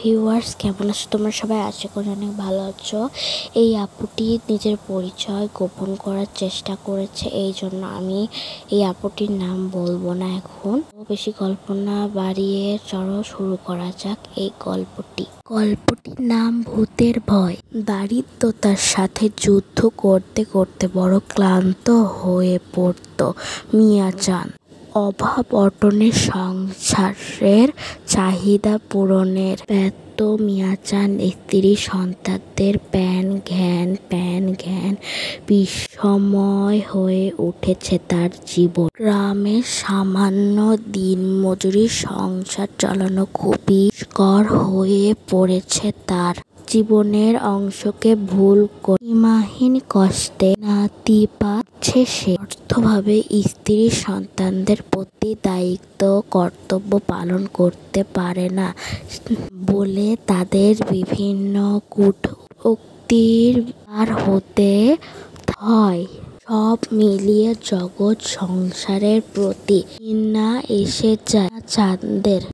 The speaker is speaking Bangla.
ভিউয়ার্স, কেমন আছো তোমরা সবাই? আশা করি অনেক ভালো আছো। এই আপুটি নিজের পরিচয় গোপন করার চেষ্টা করেছে, এই জন্য আমি এই আপুটির নাম বলবো না। এখন বেশি গল্প না বাড়িয়ে চলো শুরু করা যাক এই গল্পটির নাম ভূতের ভয়। দারিদ্রতার সাথে যুদ্ধ করতে করতে বড় ক্লান্ত হয়ে পড়ত মিয়াচান। অভাব অটনের সংসারের চাহিদা পূরণের ব্যর্থ মিয়াচান স্ত্রী সন্তানদের প্যান ঘ্যান বিষময় হয়ে উঠেছে তার জীবন। গ্রামের সামান্য দিনমজুরি সংসার চালানো খুবই কর হয়ে পড়েছে তার। জীবনের অংশকে ভুল করে সীমাহীন কষ্টে নাতি পাচ্ছে সে। অর্থভাবে স্ত্রী সন্তানদের প্রতি দায়িত্ব কর্তব্য পালন করতে পারে না বলে তাদের বিভিন্ন কূটুক্তির শিকার হতে হয়। সব মিলিয়ে জগৎ সংসারের প্রতি ঘৃণা এসে যায় চাঁদের।